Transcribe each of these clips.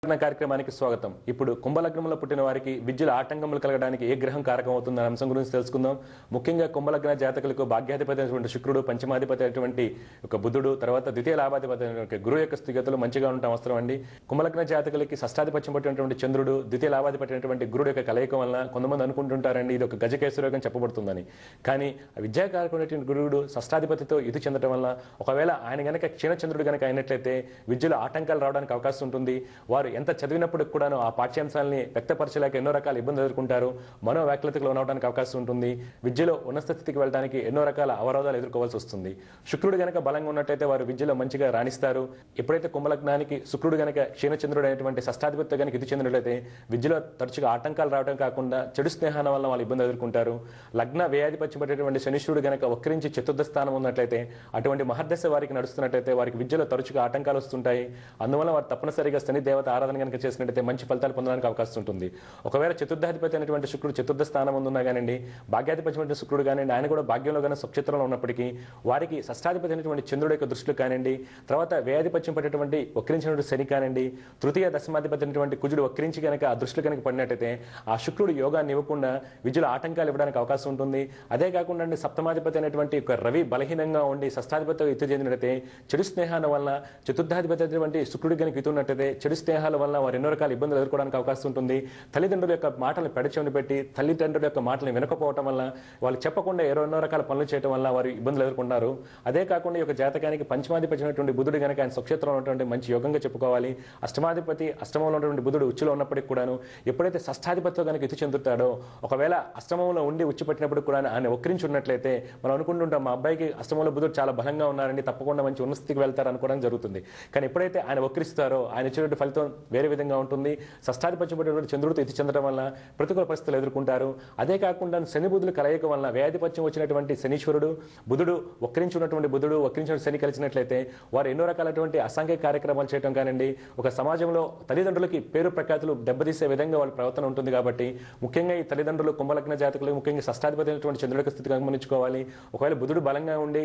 కార్యక్రమానికి స్వాగతం. ఇప్పుడు కుంభలగ్నంలో పుట్టిన వారికి విద్యలో ఆటంకములు కలగడానికి ఏ గ్రహం కారకం అవుతుందనే అంశం గురించి తెలుసుకుందాం. ముఖ్యంగా కుంభలగ్న జాతకులకు భాగ్యాధిపతి అయినటువంటి శుక్రుడు, పంచమాధిపతి అయినటువంటి ఒక బుధుడు, తర్వాత ద్వితీయ లాభాధిపతి అయినటువంటి గురువు యొక్క స్థితిగతులు మంచిగా ఉండటం అవసరం అండి. కుంభలగ్న జాతకులకి షష్టాధిపత్యం పట్టినటువంటి చంద్రుడు, ద్వితీయ లాభాధిపతి అయినటువంటి గురుడు యొక్క కలయిక వలన కొంతమంది అనుకుంటుంటారండి ఇది ఒక గజకేశ్వరయోగం చెప్పబడుతుందని. కానీ విద్యాకారకుడైనటువంటి గురువుడు షష్టాధిపతితో ఇది చెందడం వల్ల ఒకవేళ ఆయన గనక క్షీణచంద్రుడు గనక అయినట్లయితే విద్యలో ఆటంకాలు రావడానికి అవకాశం ఉంటుంది. వారు ఎంత చదివినప్పటికి కూడాను ఆ పాఠ్యాంశాలని వ్యక్తపరచలేక ఎన్నో రకాల ఇబ్బందులు ఎదుర్కొంటారు. మనోవ్యాకులతకు లోనవడానికి అవకాశం ఉంటుంది. విద్యలో ఉన్నత స్థితికి వెళ్ళడానికి ఎన్నో రకాల అవరోధాలు ఎదుర్కోవాల్సి వస్తుంది. శుక్రుడు గనక బలంగా ఉన్నట్లయితే వారు విద్యలో మంచిగా రాణిస్తారు. ఎప్పుడైతే కుంభలగ్నానికి శుక్రుడు గనక క్షీణచంద్రుడు అయినటువంటి షష్టాధిపతి గనక ఇది చెందినట్లయితే విద్యలో తరచుగా ఆటంకాలు రావడం కాకుండా చెడు స్నేహాల వల్ల వాళ్ళు ఇబ్బంది ఎదుర్కొంటారు. లగ్న వ్యయాధిపత్యం పట్టేటువంటి శనీశ్వరుడు గనక వక్రించి చతుర్థ స్థానం ఉన్నట్లయితే అటువంటి మహర్దశ వారికి నడుస్తున్నట్లయితే వారికి విద్యలో తరచుగా ఆటంకాలు వస్తుంటాయి. అందువల్ల వారు తప్పనిసరిగా శని దేవత ఆరాధన కనుక చేసినట్లయితే మంచి ఫలితాలు పొందడానికి అవకాశం ఉంటుంది. ఒకవేళ చతుర్థాధిపతి అయినటువంటి శుక్రుడు చతుర్థ స్థానం ఉన్నా కానివ్వండి, భాగ్యాధిపతి శుక్రుడు కానివ్వండి, ఆయన కూడా భాగ్యంలో కానీ స్వక్షేత్రంలో ఉన్నప్పటికీ వారికి షష్టాధిపతి అయినటువంటి చంద్రుడు యొక్క దృష్టిలో కానివ్వండి, తర్వాత వ్యయాధిపత్యం పట్టేటువంటి వక్రించినటువంటి శని కానివ్వండి, తృతీయ దశమాధిపతి అయినటువంటి కుజుడు వక్రించి కనుక ఆ దృష్టిలో కనుక పడినట్టయితే ఆ శుక్రుడు యోగాన్ని ఇవ్వకుండా విద్యలో ఆటంకాలు ఇవ్వడానికి అవకాశం ఉంటుంది. అదే కాకుండా సప్తమాధిపతి అయినటువంటి ఒక రవి బలహీనంగా ఉండి షష్టాధిపతితో ఎత్తు చెందినట్టయితే చెడు స్నేహాల వల్ల చతుర్థాధిపతి అయినటువంటి శుక్రుడి కనుక ఇతున్నట్టయితే చెడు స్నేహాల వల్ల వారు ఎన్నో రకాల ఇబ్బందులు ఎదుర్కోవడానికి అవకాశం ఉంటుంది. తల్లిదండ్రుల యొక్క మాటలను పెడచెవిని పెట్టి తల్లిదండ్రుల యొక్క మాటలను వినకపోవడం వల్ల వాళ్ళు చెప్పకుండా ఎన్నో రకాల పనులు చేయడం వల్ల వారు ఇబ్బందులు ఎదుర్కొంటారు. అదే కాకుండా ఈ యొక్క జాతకానికి పంచమాధిపతి అయినటువంటి బుధుడు కనుక ఆయన స్వక్షేత్రంలో ఉన్నటువంటి మంచి యోగంగా చెప్పుకోవాలి. అష్టమాధిపతి అష్టమంలో ఉన్నటువంటి బుధుడు ఉచ్చులో ఉన్నప్పటికీ కూడాను ఎప్పుడైతే షష్టాధిపతితో కనుక ఇటు చెందుతాడో ఒకవేళ అష్టమంలో ఉండి ఉచ్చి పట్టినప్పుడు కూడా ఆయన వక్రించి ఉన్నట్లయితే మనం అనుకుంటుంటాం మా అబ్బాయికి అష్టమంలో బుధుడు చాలా బలంగా ఉన్నారండి, తప్పకుండా మంచి ఉన్నతికి వెళ్తారు అనుకోవడం జరుగుతుంది. కానీ ఎప్పుడైతే ఆయన వక్రిస్తారో ఆయన ఇచ్చినటువంటి ఫలితం వేరే విధంగా ఉంటుంది. షష్టాధిపత్యం చంద్రుడితో ఇది చెందడం వల్ల ప్రతికూల పరిస్థితులు ఎదుర్కొంటారు. అదే కాకుండా శని బుధులు కలయిక వల్ల వ్యాధిపత్యం వచ్చినటువంటి శనీశ్వరుడు, బుధుడు వక్రించి ఉన్నటువంటి బుధుడు వక్రించిన శని కలిసినట్లయితే వారు ఎన్నో రకాలైనటువంటి అసాంఘిక కార్యక్రమాలు చేయడం కానివ్వండి, ఒక సమాజంలో తల్లిదండ్రులకి పేరు ప్రఖ్యాతులు దెబ్బతీసే విధంగా వాళ్ళ ప్రవర్తన ఉంటుంది. కాబట్టి ముఖ్యంగా ఈ తల్లిదండ్రులు కుంభలగ్న జాతకులు ముఖ్యంగా షష్టాధిపతి అయినటువంటి చంద్రుడి యొక్క స్థితి గమనించుకోవాలి. ఒకవేళ బుధుడు బలంగా ఉండి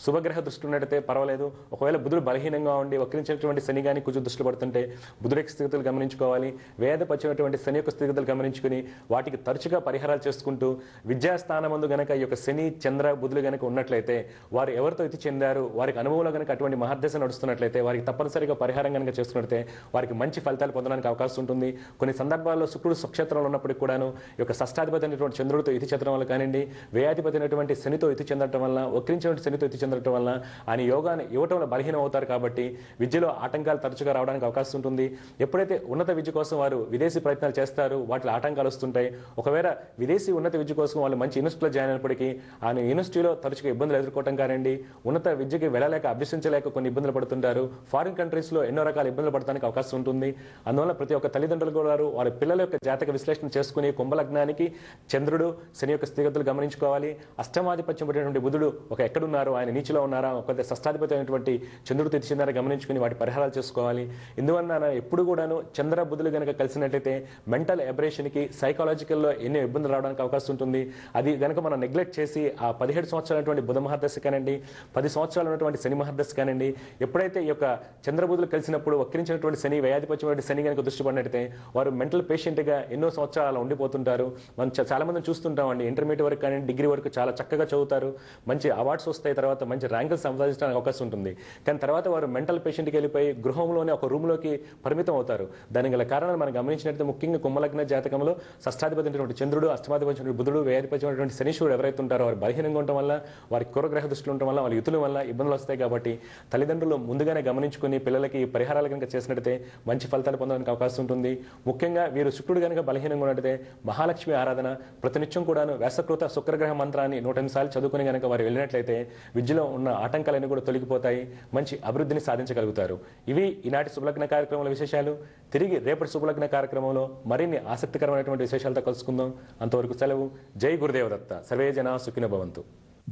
శుభగ్రహ దృష్టి ఉన్నట్టయితే పర్వాలేదు. ఒకవేళ బుధుడు బలహీనంగా ఉండి వక్రించినటువంటి శని గాని కుజు దృష్టి పడుతుంటే బుధుడి స్థితిగతులు గమనించుకోవాలి. వేదపచ్చినటువంటి శని యొక్క స్థితిగతులు గమనించుకుని వాటికి తరచుగా పరిహారాలు చేసుకుంటూ విద్యాస్థానమందు గనక ఈ యొక్క శని చంద్ర బుధులు గనక ఉన్నట్లయితే వారు ఎవరితో ఇతి చెందారు, వారికి అనుభవంలో గనక అటువంటి మహర్దశ నడుస్తున్నట్లయితే వారికి తప్పనిసరిగా పరిహారం గనక చేసుకున్నట్లయితే వారికి మంచి ఫలితాలు పొందడానికి అవకాశం ఉంటుంది. కొన్ని సందర్భాల్లో శుక్రుడు స్వక్షేత్రంలో ఉన్నప్పటికీ కూడాను ఈ యొక్క షష్టాధిపతి అయినటువంటి చంద్రుడితో ఇతి చెందడం వల్ల కానివ్వండి, వ్యయాధిపతి అయినటువంటి శనితో ఇతి చెందడం వల్ల వక్రించినటువంటి శనితో ఇతి చెందడం వల్ల ఆయన యోగాన్ని ఇవ్వటంలో బలహీనం అవుతారు. కాబట్టి విద్యలో ఆటంకాలు తరచుగా రావడానికి అవకాశం ఉంటుంది. ఎప్పుడైతే ఉన్నత విద్య కోసం వారు విదేశీ ప్రయత్నాలు చేస్తారు వాటిలో ఆటంకాలు వస్తుంటాయి. ఒకవేళ విదేశీ ఉన్నత విద్య కోసం వాళ్ళు మంచి యూనివర్సిటీలో జాయిన్ అయినప్పటికీ ఆ యూనివర్సిటీలో తరచుగా ఇబ్బందులు ఎదుర్కోవడం కానివ్వండి, ఉన్నత విద్యకి వెళ్ళలేక అభ్యసించలేక కొన్ని ఇబ్బందులు పడుతుంటారు. ఫారిన్ కంట్రీస్ లో ఎన్నో రకాల ఇబ్బందులు పడడానికి అవకాశం ఉంటుంది. అందువల్ల ప్రతి ఒక్క తల్లిదండ్రులు కూడా వారి పిల్లల యొక్క జాతక విశ్లేషణ చేసుకుని కుంభలగ్నానికి చంద్రుడు శని యొక్క స్థితిగతులు గమనించుకోవాలి. అష్టమాధిపత్యం పడినటువంటి బుధుడు ఒక ఎక్కడున్నారు, ఆయన నీచిలో ఉన్నారా, ఒక షష్టాధిపతి అయినటువంటి చంద్రుడితో ఇతి చెందారా గమనించుకుని వాటి పరిహారాలు చేసుకోవాలి. ఇందువల్ల ఎప్పుడు కూడాను చంద్ర బుధులు గనక కలిసినట్లయితే మెంటల్ ఎబ్రేషన్ కి సైకాలజికల్ లో ఎన్నో ఇబ్బందులు రావడానికి అవకాశం ఉంటుంది. అది గనక మనం నెగ్లెక్ట్ చేసి ఆ 17 సంవత్సరాలైనటువంటి బుధ మహర్దశ కానివ్వండి, 10 సంవత్సరాలు ఉన్నటువంటి శని మహర్దశ కానివ్వండి, ఎప్పుడైతే ఈ యొక్క చంద్రబుధులు కలిసినప్పుడు వక్రించినటువంటి శని వ్యయాధిపత్యం శని గనక దృష్టి పడినట్టయితే వారు మెంటల్ పేషెంట్ గా ఎన్నో సంవత్సరాలు ఉండిపోతుంటారు. మనం చాలా మంది చూస్తుంటామండి. ఇంటర్మీడియట్ వరకు కానీ డిగ్రీ వరకు చాలా చక్కగా చదువుతారు, మంచి అవార్డ్స్ వస్తాయి, తర్వాత మంచి ర్యాంకులు సంపాదించడానికి అవకాశం ఉంటుంది. కానీ తర్వాత వారు మెంటల్ పేషెంట్కి వెళ్ళిపోయి గృహంలోనే ఒక రూమ్ లోకి పరిమితం అవుతారు. దానికి గల కారణాలు మనం గమనించినట్లయితే ముఖ్యంగా కుంభలగ్న జాతకంలో షష్టాధిపతి అయినటువంటి చంద్రుడు, అష్టమాధిపతి బుధుడు, వ్యయాధిపతి శనీశ్వరుడు ఎవరైతే ఉంటారో వారు బలహీనంగా ఉండటం వల్ల, వారి కురగ్రహ దృష్టిలో ఉండటం వల్ల, వాళ్ళ యుతుల వల్ల ఇబ్బందులు వస్తాయి. కాబట్టి తల్లిదండ్రులు ముందుగానే గమనించుకుని పిల్లలకి పరిహారాలు కనుక చేసినట్లయితే మంచి ఫలితాలు పొందడానికి అవకాశం ఉంటుంది. ముఖ్యంగా వీరు శుక్రుడు కనుక బలహీనంగా ఉన్నట్లయితే మహాలక్ష్మి ఆరాధన ప్రతినిత్యం కూడాను వ్యాసకృత శుక్రగ్రహ మంత్రాన్ని 108 సార్లు చదువుకుని కనుక వారు వెళ్ళినట్లయితే విద్యలో ఉన్న ఆటంకాలన్నీ కూడా తొలగిపోతాయి, మంచి అభివృద్ధిని సాధించగలుగుతారు. ఇవి ఈనాటి శుభలగ్న కార్యక్రమాల విశేషాలు. తిరిగి రేపటి శుభలగ్న కార్యక్రమంలో మరిన్ని ఆసక్తికరమైనటువంటి విశేషాలతో కలుసుకుందాం. అంతవరకు సెలవు. జై గురుదేవదత్త. సర్వే జనా సుఖినో భవంతు.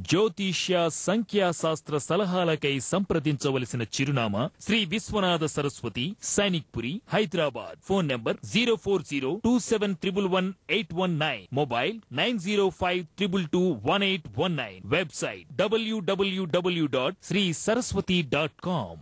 జ్యోతిష్య సంఖ్యాశాస్త్ర సలహాలకై సంప్రదించవలసిన చిరునామా Shri Vishwanatha Saraswathi, Sainik Puri, Hyderabad. Phone number 04027111819. Mobile 9052221819. Website www.srisaraswati.com.